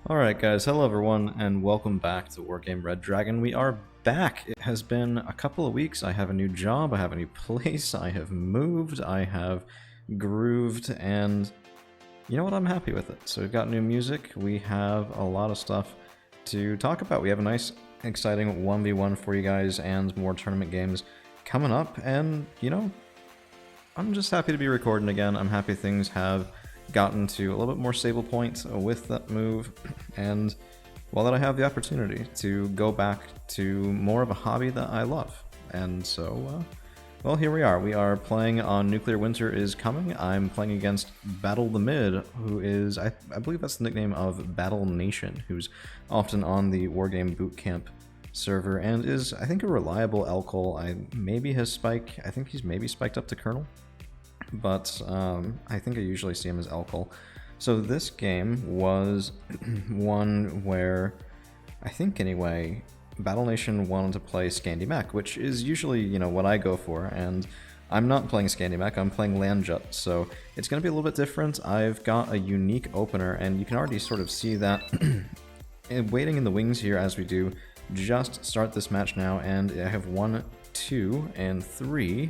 Alright guys, hello everyone, and welcome back to Wargame Red Dragon. We are back! It has been a couple of weeks. I have a new job, I have a new place, I have moved, I have grooved, and you know what, I'm happy with it. So we've got new music, we have a lot of stuff to talk about. We have a nice, exciting 1v1 for you guys, and more tournament games coming up, and you know, I'm just happy to be recording again. I'm happy things have gotten to a little bit more stable point with that move, and well, that I have the opportunity to go back to more of a hobby that I love. And so, well, here we are. We are playing on Nuclear Winter is Coming. I'm playing against Battle the Mid, who is, I believe that's the nickname of Battle Nation, who's often on the Wargame Bootcamp server, and is, I think, a reliable Elcol. I think he's maybe spiked up to Colonel, but I think I usually see him as Elcol. So this game was one where, I think anyway, Battle Nation wanted to play Scandi Mech, which is usually, you know, what I go for, and I'm not playing Scandi Mech, I'm playing Landjut, so it's going to be a little bit different. I've got a unique opener, and you can already sort of see that waiting in the wings here as we do just start this match now, and I have 1, 2, and 3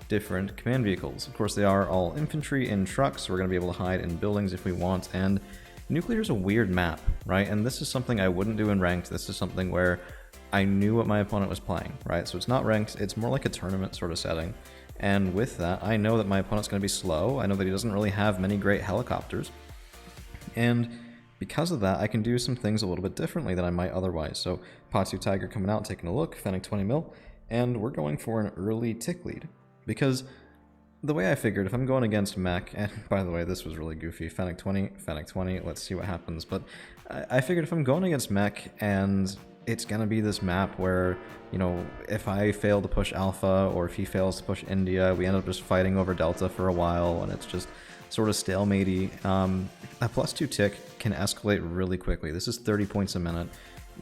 different command vehicles. Of course, they are all infantry in trucks, so we're going to be able to hide in buildings if we want, and Nuclear is a weird map, right? And this is something I wouldn't do in ranked. This is something where I knew what my opponent was playing, right? So it's not ranked, it's more like a tournament sort of setting. And with that, I know that my opponent's going to be slow. I know that he doesn't really have many great helicopters. And because of that, I can do some things a little bit differently than I might otherwise. So Patu Tiger coming out, taking a look, Fennec 20 mil, and we're going for an early tick lead. Because the way I figured, if I'm going against Mech, and by the way, this was really goofy, Fennec 20, let's see what happens, but I figured if I'm going against Mech and it's gonna be this map where, you know, if I fail to push Alpha or if he fails to push India, we end up just fighting over Delta for a while, and it's just sort of stalematey. A +2 tick can escalate really quickly. This is 30 points a minute.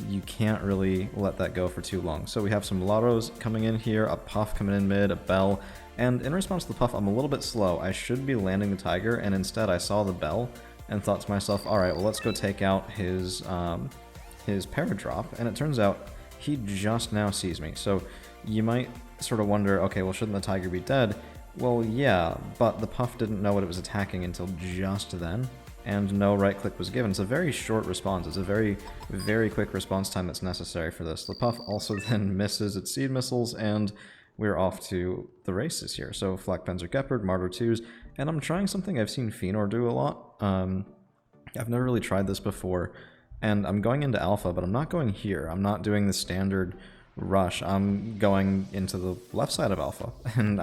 You can't really let that go for too long. So we have some Lottos coming in here, a Puff coming in mid, a Bell, and in response to the Puff, I'm a little bit slow. I should be landing the Tiger, and instead I saw the Bell and thought to myself, alright, well, let's go take out his paradrop, and it turns out he just now sees me. So you might sort of wonder, okay, well, shouldn't the Tiger be dead? Well, yeah, but the Puff didn't know what it was attacking until just then, and no right click was given. It's a very short response. It's a very, very quick response time that's necessary for this. The Puff also then misses its seed missiles, and we're off to the races here. So Flak Panzer Gepard, Martyr 2s, and I'm trying something I've seen Fëanor do a lot. I've never really tried this before, and I'm going into Alpha, but I'm not going here. I'm not doing the standard rush. I'm going into the left side of Alpha, and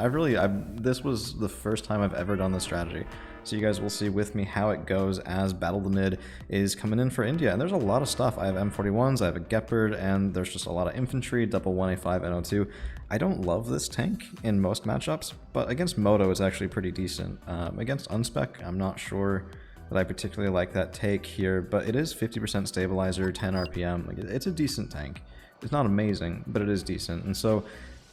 this was the first time I've ever done this strategy. So you guys will see with me how it goes as Battle the Mid is coming in for India. And there's a lot of stuff. I have M41s, I have a Gepard, and there's just a lot of infantry, double 1A5 NO2. I don't love this tank in most matchups, but against Moto it's actually pretty decent. Against Unspec, I'm not sure that I particularly like that take here, but it is 50% stabilizer, 10 RPM. Like, it's a decent tank. It's not amazing, but it is decent. And so,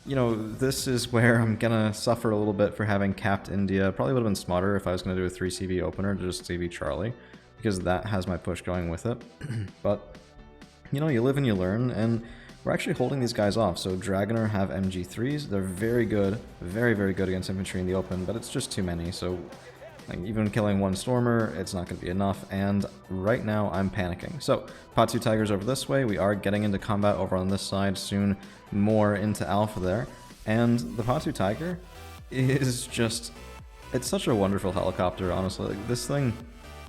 you know, this is where I'm gonna suffer a little bit for having capped India. Probably would have been smarter if I was gonna do a 3 CV opener to just CV Charlie, because that has my push going with it. But, you know, you live and you learn, and we're actually holding these guys off. So Dragoner have MG3s. They're very good, very, very good against infantry in the open, but it's just too many. So like, even killing one Stormer, it's not going to be enough, and right now I'm panicking. So, Patu Tiger's over this way, we are getting into combat over on this side, soon more into Alpha there, and the Patu Tiger is just, it's such a wonderful helicopter, honestly. Like, this thing,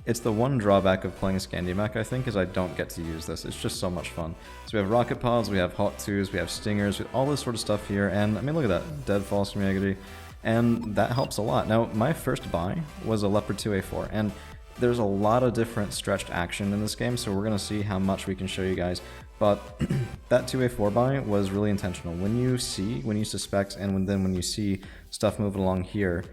it's the one drawback of playing Scandi Mech, I think, is I don't get to use this. It's just so much fun. So we have rocket pods, we have Hot 2s, we have Stingers, we have all this sort of stuff here, and I mean, look at that, Deadfalls from Yagadi. And that helps a lot. Now, my first buy was a Leopard 2A4, and there's a lot of different stretched action in this game, so we're going to see how much we can show you guys. But that 2A4 buy was really intentional. When you suspect, and then when you see stuff moving along here,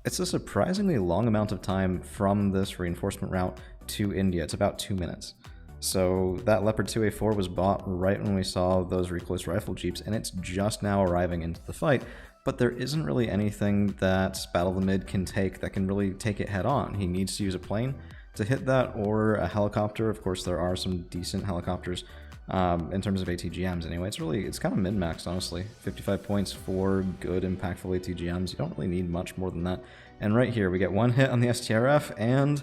it's a surprisingly long amount of time from this reinforcement route to India. It's about 2 minutes. So that Leopard 2A4 was bought right when we saw those recluse rifle jeeps, and it's just now arriving into the fight. But there isn't really anything that Battle the Mid can take that can really take it head on. He needs to use a plane, to hit that, or a helicopter. Of course, there are some decent helicopters in terms of ATGMs anyway. It's kind of min-maxed, honestly. 55 points for good, impactful ATGMs. You don't really need much more than that. And right here, we get one hit on the STRF, and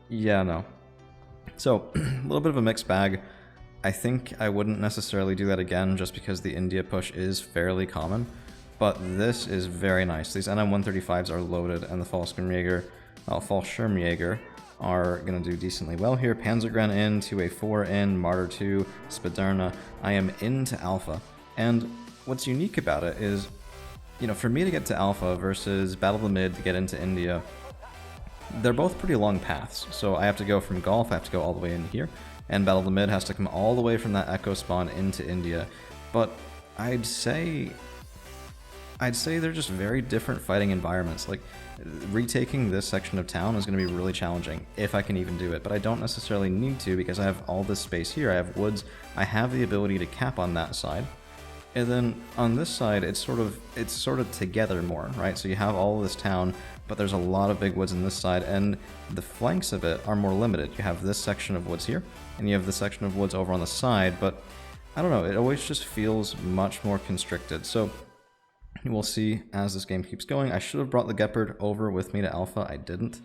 yeah, no. So, a little bit of a mixed bag. I think I wouldn't necessarily do that again, just because the India push is fairly common. But this is very nice. These NM135s are loaded, and the Fallschirmjäger are going to do decently well here. Panzergren in, 2A4 in, Martyr 2, Spadurna. I am into Alpha. And what's unique about it is, you know, for me to get to Alpha versus Battle of the Mid to get into India, they're both pretty long paths. So I have to go from Golf, I have to go all the way in here, and Battle of the Mid has to come all the way from that Echo spawn into India. But I'd say they're just very different fighting environments. Like, retaking this section of town is going to be really challenging, if I can even do it, but I don't necessarily need to because I have all this space here. I have woods, I have the ability to cap on that side, and then on this side it's sort of together more, right? So you have all of this town, but there's a lot of big woods on this side, and the flanks of it are more limited. You have this section of woods here, and you have this section of woods over on the side, but I don't know, it always just feels much more constricted. So we'll see as this game keeps going. I should have brought the Gepard over with me to Alpha. I didn't.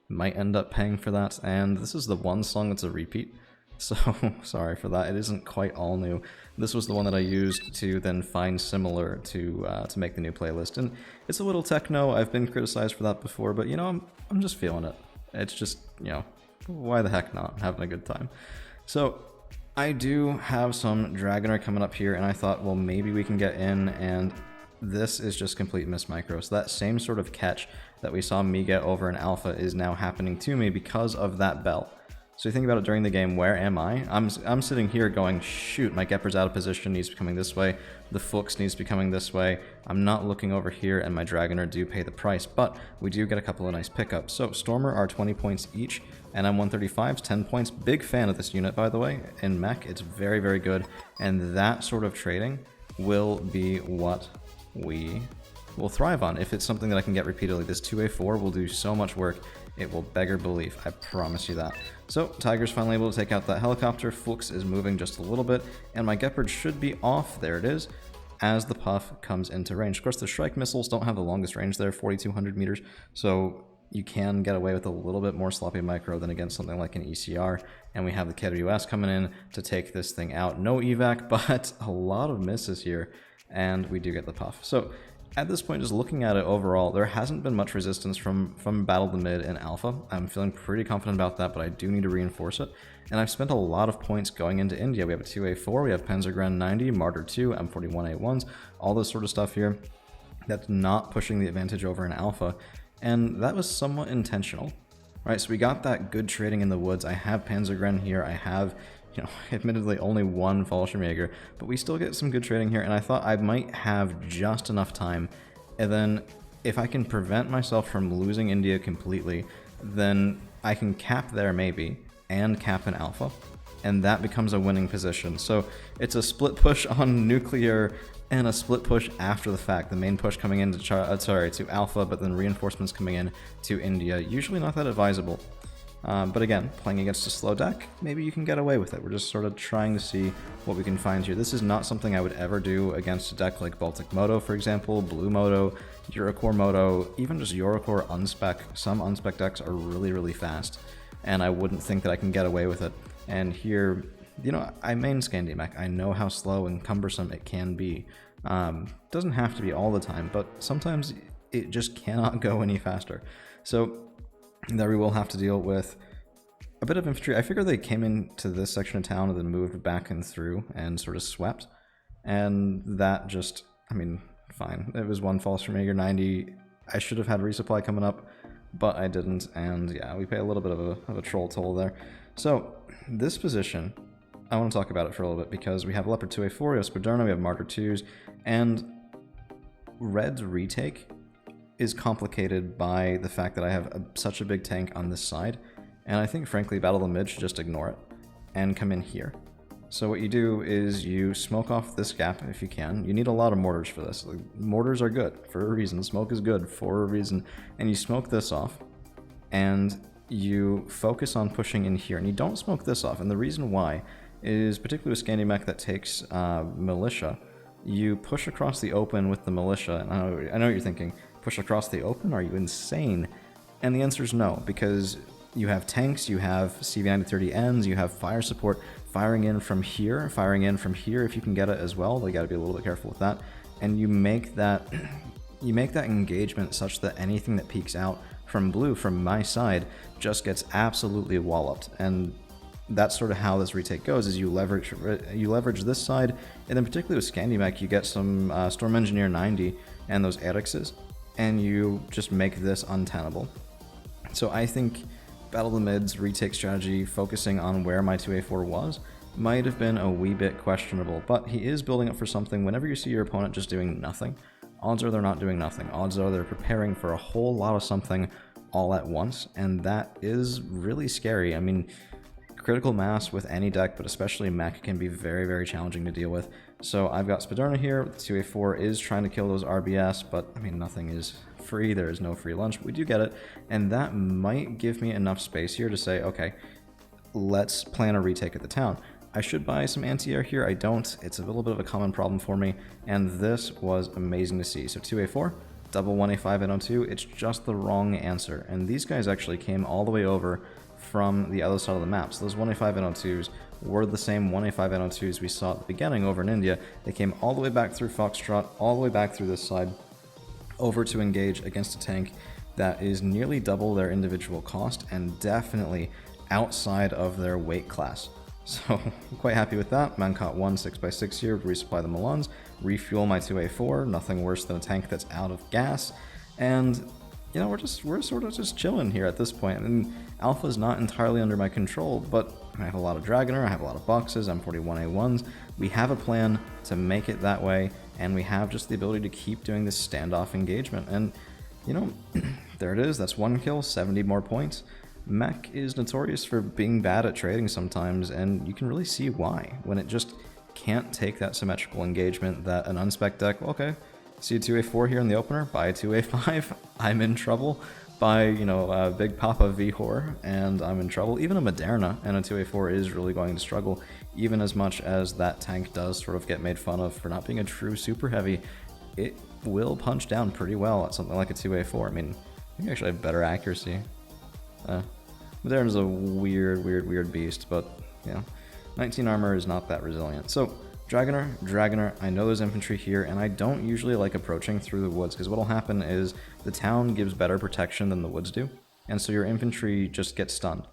Might end up paying for that. And this is the one song that's a repeat. So, sorry for that. It isn't quite all new. This was the one that I used to then find similar to make the new playlist. And it's a little techno. I've been criticized for that before, but, you know, I'm just feeling it. It's just, you know, why the heck not? I'm having a good time. So, I do have some Dragoner coming up here, and I thought, well, maybe we can get in, and this is just complete miss micro. So that same sort of catch that we saw me get over in Alpha is now happening to me because of that bell. So you think about it during the game, where am I? I'm sitting here going, shoot, my Gepard's out of position, needs to be coming this way. The Fuchs needs to be coming this way. I'm not looking over here, and my Dragoner do pay the price, but we do get a couple of nice pickups. So Stormer are 20 points each, and M135's 10 points. Big fan of this unit, by the way. In Mech, it's very, very good, and that sort of trading will be what we will thrive on. If it's something that I can get repeatedly, this 2A4 will do so much work, it will beggar belief, I promise you that. So, Tiger's finally able to take out that helicopter, Fuchs is moving just a little bit, and my Gepard should be off, there it is, as the Puff comes into range. Of course, the Shrike missiles don't have the longest range there, 4,200 meters, so you can get away with a little bit more sloppy micro than against something like an ECR, and we have the KWS coming in to take this thing out. No evac, but a lot of misses here, and we do get the Puff. So at this point, just looking at it overall, there hasn't been much resistance from Battle of the Mid and Alpha. I'm feeling pretty confident about that, but I do need to reinforce it. And I've spent a lot of points going into India. We have a 2A4, we have Panzergren 90, Martyr 2, M41A1s, all this sort of stuff here. That's not pushing the advantage over in Alpha, and that was somewhat intentional. Right, so we got that good trading in the woods. I have Panzergren here, I have, you know, admittedly only one Fallschirmjäger, but we still get some good trading here, and I thought I might have just enough time, and then if I can prevent myself from losing India completely, then I can cap there maybe, and cap in Alpha, and that becomes a winning position. So it's a split push on nuclear, and a split push after the fact. The main push coming into to Alpha, but then reinforcements coming in to India. Usually not that advisable. But again, playing against a slow deck, maybe you can get away with it. We're just sort of trying to see what we can find here. This is not something I would ever do against a deck like Baltic Moto, for example, Blue Moto, Eurocore Moto, even just Eurocore unspec. Some unspec decks are really, really fast, and I wouldn't think that I can get away with it. And here, you know, I main Scandi Mech. I know how slow and cumbersome it can be. Doesn't have to be all the time, but sometimes it just cannot go any faster. So there we will have to deal with a bit of infantry. I figure they came into this section of town and then moved back and through and sort of swept. And that just, I mean, fine. It was one Fallschirmjäger 90. I should have had resupply coming up, but I didn't. And yeah, we pay a little bit of a troll toll there. So this position, I want to talk about it for a little bit because we have Leopard 2A4, we have Spadurna, we have Martyr 2s, and Red's retake is complicated by the fact that I have such a big tank on this side, and I think frankly Battle of the Mid should just ignore it and come in here. So what you do is you smoke off this gap if you can. You need a lot of mortars for this. Like, mortars are good for a reason, smoke is good for a reason, and you smoke this off, and you focus on pushing in here, and you don't smoke this off. And the reason why is, particularly with Scandi Mech that takes militia, you push across the open with the militia. And I know what you're thinking, push across the open? Are you insane? And the answer is no, because you have tanks, you have CV9030Ns, you have fire support firing in from here if you can get it as well. They got to be a little bit careful with that. And you make that engagement such that anything that peeks out from blue, from my side, just gets absolutely walloped. And that's sort of how this retake goes, is you leverage this side, and then particularly with Scandi Mech, you get some Storm Engineer 90 and those Erixes, and you just make this untenable. So I think Battle of the Mids retake strategy, focusing on where my 2A4 was, might have been a wee bit questionable, but he is building up for something. Whenever you see your opponent just doing nothing, odds are they're not doing nothing. Odds are they're preparing for a whole lot of something all at once, and that is really scary. I mean, critical mass with any deck, but especially mech, can be very, very challenging to deal with. So I've got Spadurna here. 2A4 is trying to kill those RBS, but I mean, nothing is free. There is no free lunch, but we do get it. And that might give me enough space here to say, okay, let's plan a retake at the town. I should buy some anti-air here. I don't. It's a little bit of a common problem for me, and this was amazing to see. So 2A4, double 1A5 NO2, it's just the wrong answer. And these guys actually came all the way over from the other side of the map. So those 1A5 NO2s were the same 1A5 NO2s we saw at the beginning over in India. They came all the way back through Foxtrot, all the way back through this side, over to engage against a tank that is nearly double their individual cost and definitely outside of their weight class. So I'm quite happy with that. Mancot 1 6x6 here, resupply the Milans, refuel my 2A4, nothing worse than a tank that's out of gas, and you know, we're sort of just chilling here at this point. And Alpha is not entirely under my control, but I have a lot of Dragoner, I have a lot of boxes, M41A1s. We have a plan to make it that way, and we have just the ability to keep doing this standoff engagement. And you know, there it is. That's 1 kill, 70 more points. Mech is notorious for being bad at trading sometimes, and you can really see why. When it just can't take that symmetrical engagement that an unspec deck, okay, see a 2A4 here in the opener, buy a 2A5, I'm in trouble. Buy, you know, a Big Papa V-Hor, and I'm in trouble. Even a Moderna and a 2A4 is really going to struggle, even as much as that tank does sort of get made fun of for not being a true super heavy. It will punch down pretty well at something like a 2A4. I mean, I think I actually have better accuracy. Moderna's a weird beast, but, you know, 19 armor is not that resilient. So, Dragoner, I know there's infantry here, and I don't usually like approaching through the woods, because what'll happen is the town gives better protection than the woods do, and so your infantry just gets stunned,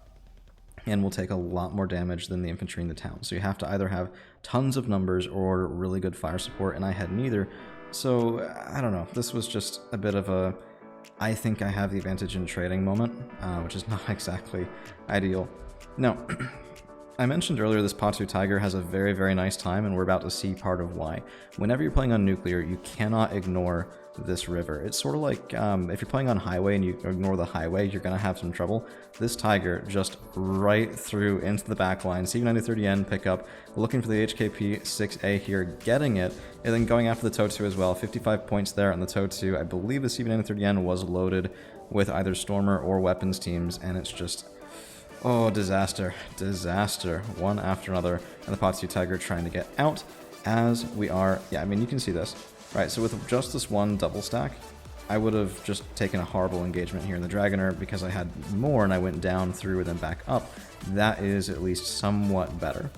and will take a lot more damage than the infantry in the town. So you have to either have tons of numbers or really good fire support, and I had neither. So, I don't know, this was just a bit of a I think I have the advantage in trading moment, which is not exactly ideal. Now, I mentioned earlier this Patu Tiger has a very, very nice time, and we're about to see part of why. Whenever you're playing on nuclear, you cannot ignore this river. It's sort of like if you're playing on highway and you ignore the highway, you're going to have some trouble. This Tiger just right through into the back line, CV9030N pickup, looking for the HKP 6A here, getting it, and then going after the Totu as well. 55 points there on the Totu. I believe the CV9030N was loaded with either Stormer or weapons teams, and it's just, oh, disaster, one after another, and the Patu Tiger trying to get out as we are. Yeah, I mean, you can see this. Right, so with just this one double stack, I would have just taken a horrible engagement here in the Dragoner because I had more and I went down through and then back up. That is at least somewhat better.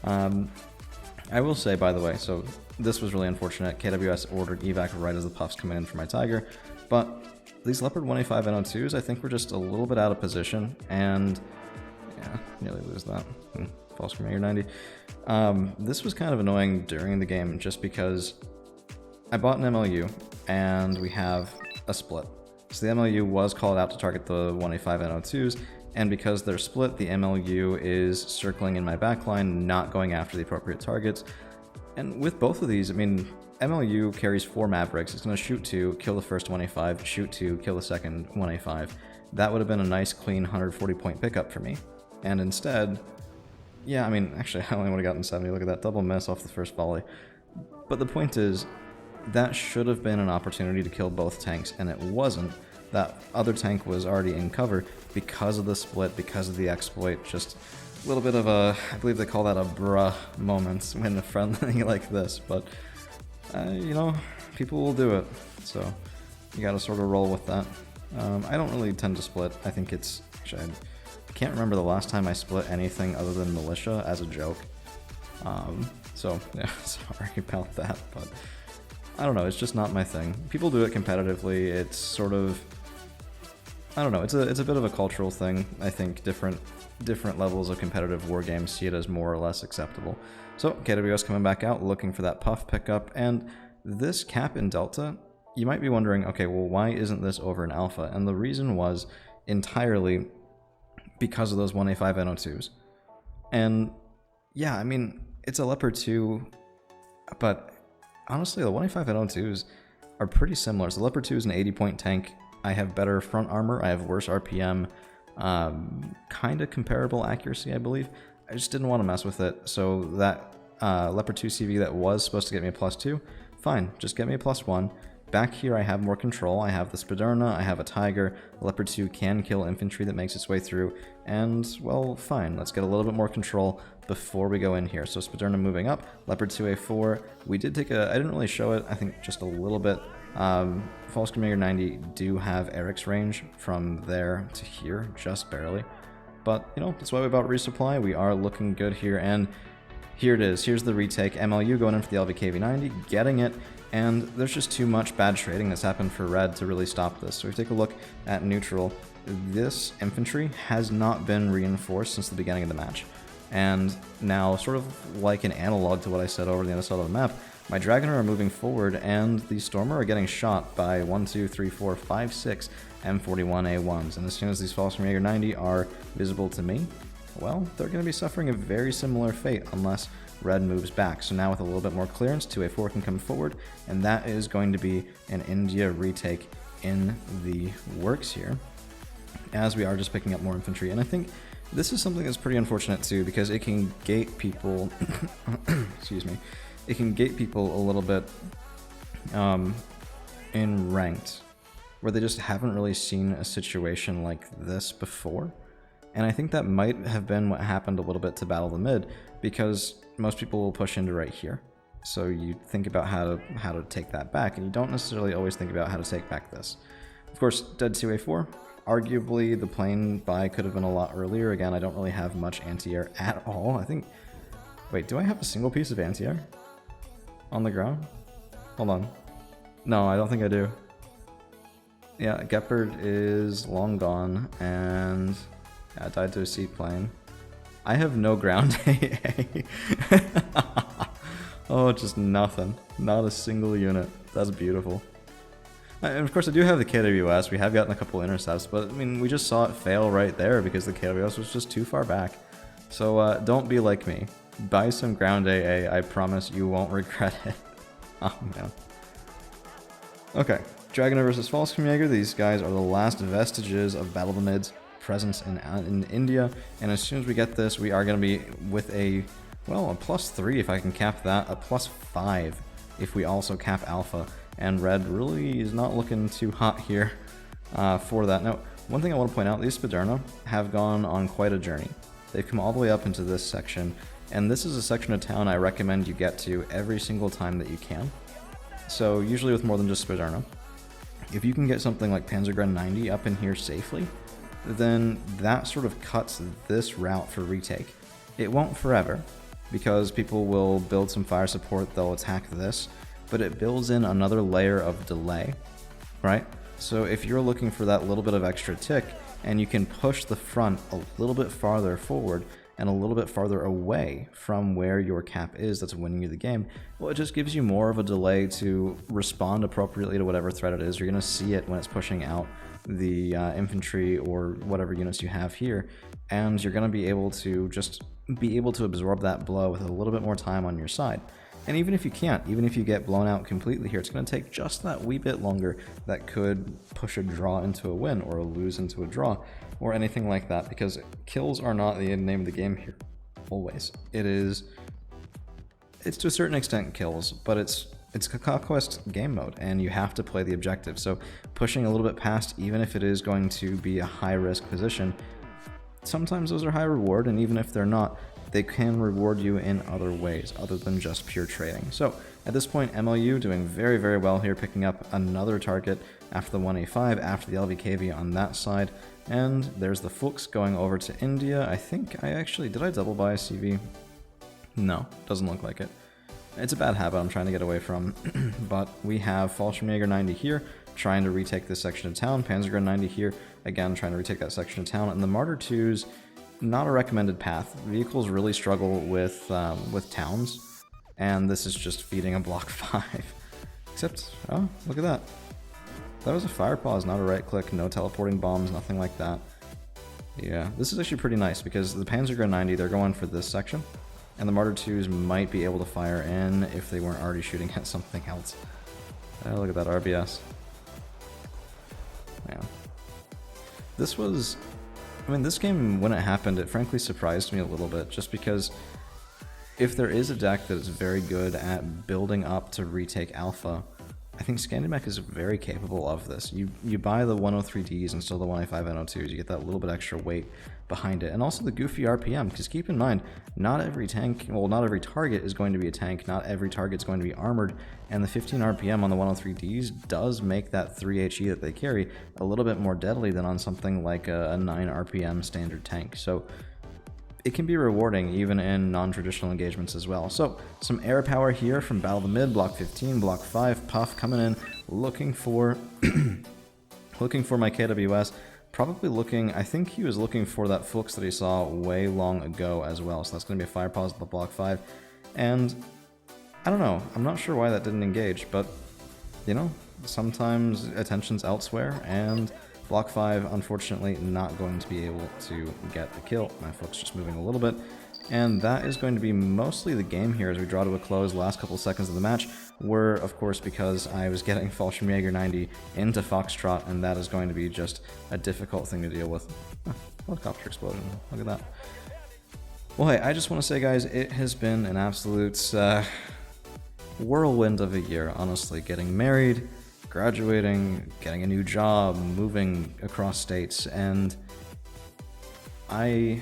I will say, by the way, so this was really unfortunate. KWS ordered evac right as the puffs coming in for my Tiger, but these Leopard 1A5 NO2s, I think, were just a little bit out of position, and yeah, nearly lose that. False from Mayor 90. This was kind of annoying during the game just because I bought an MLU, and we have a split. So the MLU was called out to target the 1A5 NO2s, and because they're split, the MLU is circling in my backline, not going after the appropriate targets. And with both of these, I mean, MLU carries 4 Mavericks. It's going to shoot 2, kill the first 1A5, shoot 2, kill the second 1A5. That would have been a nice, clean 140-point pickup for me. And instead, yeah, I mean, actually, I only would have gotten 70. Look at that double miss off the first volley. But the point is, that should have been an opportunity to kill both tanks, and it wasn't. that other tank was already in cover because of the split, because of the exploit. Just a little bit of a, I believe they call that a bruh moment when a friendly like this, but you know, people will do it, so you gotta sort of roll with that. I don't really tend to split. I think it's, actually, I can't remember the last time I split anything other than militia as a joke. So yeah, sorry about that, but I don't know, it's just not my thing. People do it competitively. It's sort of, I don't know, it's a bit of a cultural thing. I think different levels of competitive war games see it as more or less acceptable. So KWS coming back out, looking for that puff pickup, and this cap in Delta, you might be wondering, okay, well, why isn't this over in Alpha? And the reason was entirely because of those 1A5 NO2s. And yeah, I mean, it's a Leopard 2, but honestly, the 1A5 NO2s are pretty similar. So Leopard 2 is an 80-point tank. I have better front armor, I have worse RPM, kind of comparable accuracy, I believe. I just didn't want to mess with it, so that Leopard 2 CV that was supposed to get me a +2, fine, just get me a +1. Back here I have more control, I have the Spadurna, I have a Tiger, Leopard 2 can kill infantry that makes its way through, and, well, fine, let's get a little bit more control before we go in here. So Spadurna moving up, Leopard 2A4, we did take a, I didn't really show it, I think just a little bit. Falschemjäger 90 do have Eric's range from there to here, just barely. But, you know, that's why we bought resupply, we are looking good here, and here it is, here's the retake, MLU going in for the LVKV90, getting it, and there's just too much bad trading that's happened for red to really stop this. So if we take a look at neutral, this infantry has not been reinforced since the beginning of the match. And now, sort of like an analog to what I said over the other side of the map, my Dragoner are moving forward and the Stormer are getting shot by 1, 2, 3, 4, 5, 6 M41A1s. And as soon as these Falschemjäger 90 are visible to me, well, they're going to be suffering a very similar fate unless red moves back. So now with a little bit more clearance, 2A4 can come forward, and that is going to be an India retake in the works here, as we are just picking up more infantry. And I think this is something that's pretty unfortunate too, because it can gate people, excuse me, it can gate people a little bit in ranked, where they just haven't really seen a situation like this before. And I think that might have been what happened a little bit to Battle the Mid, because most people will push into right here. So you think about how to take that back, and you don't necessarily always think about how to take back this. Of course, dead 2A4. Arguably, the plane buy could have been a lot earlier. Again, I don't really have much anti-air at all. I think... Wait, do I have a single piece of anti-air on the ground? Hold on. No, I don't think I do. Yeah, Gepard is long gone, and... yeah, died to a seaplane. I have no ground AA. Oh, just nothing. Not a single unit. That's beautiful. And of course, I do have the KWS. We have gotten a couple intercepts, but I mean, we just saw it fail right there because the KWS was just too far back. So don't be like me. Buy some ground AA. I promise you won't regret it. Oh, man. Okay. Dragoner versus Falschemjäger. These guys are the last vestiges of Battle of the Mid's presence in India, and as soon as we get this, we are going to be with a, well, a +3 if I can cap that, a +5 if we also cap Alpha, and red really is not looking too hot here for that. Now, one thing I want to point out, these Spadurna have gone on quite a journey. They've come all the way up into this section, and this is a section of town I recommend you get to every single time that you can. So usually with more than just Spadurna. If you can get something like Panzergren 90 up in here safely, then that sort of cuts this route for retake. It won't forever, because people will build some fire support, they'll attack this, but it builds in another layer of delay, right? So if you're looking for that little bit of extra tick, and you can push the front a little bit farther forward and a little bit farther away from where your cap is that's winning you the game, well, it just gives you more of a delay to respond appropriately to whatever threat it is. You're going to see it when it's pushing out the infantry or whatever units you have here, and you're going to be able to just be able to absorb that blow with a little bit more time on your side. And even if you can't, even if you get blown out completely here, it's going to take just that wee bit longer that could push a draw into a win or a lose into a draw or anything like that, because kills are not the name of the game here, always. It's to a certain extent kills, but it's it's a conquest game mode, and you have to play the objective. So pushing a little bit past, even if it is going to be a high-risk position, sometimes those are high reward, and even if they're not, they can reward you in other ways, other than just pure trading. So at this point, MLU doing very, very well here, picking up another target after the 1A5, after the LVKV on that side, and there's the Flux going over to India. I think I actually, did I double buy a CV? No, doesn't look like it. It's a bad habit I'm trying to get away from, but we have Fallschirmjäger 90 here, trying to retake this section of town, Panzergrenadier 90 here, again trying to retake that section of town, and the Martyr 2's not a recommended path. Vehicles really struggle with towns, and this is just feeding a block 5. Except, oh, look at that. That was a fire pause, not a right click, no teleporting bombs, nothing like that. Yeah, this is actually pretty nice, because the Panzergrenadier 90, they're going for this section, and the Martyr 2's might be able to fire in if they weren't already shooting at something else. Look at that RBS. Man. This was... I mean, this game, when it happened, it frankly surprised me a little bit, just because if there is a deck that is very good at building up to retake alpha, I think Scandi Mech is very capable of this. You buy the 103Ds and still the 1A5 NO2s, you get that little bit extra weight behind it, and also the goofy RPM, because keep in mind, not every tank, well, not every target is going to be a tank, not every target is going to be armored, and the 15 RPM on the 103Ds does make that 3 HE that they carry a little bit more deadly than on something like a 9 RPM standard tank. So it can be rewarding even in non-traditional engagements as well. So some air power here from Battle of the Mid, Block 15, Block 5, Puff coming in, looking for looking for my KWS. Probably looking, I think he was looking for that Flux that he saw way long ago as well. So that's going to be a fire pause at the Block 5. And I don't know, I'm not sure why that didn't engage, but you know, sometimes attention's elsewhere, and Block 5, unfortunately, not going to be able to get the kill. My Flux just moving a little bit. And that is going to be mostly the game here as we draw to a close. Last couple seconds of the match were, of course, because I was getting Fallschirmjäger 90 into Foxtrot, and that is going to be just a difficult thing to deal with. Helicopter explosion. Look at that. Well, hey, I just want to say, guys, it has been an absolute whirlwind of a year, honestly. Getting married, graduating, getting a new job, moving across states, and I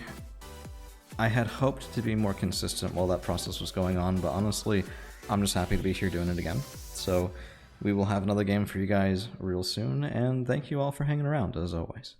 had hoped to be more consistent while that process was going on, but honestly, I'm just happy to be here doing it again. So we will have another game for you guys real soon, and thank you all for hanging around, as always.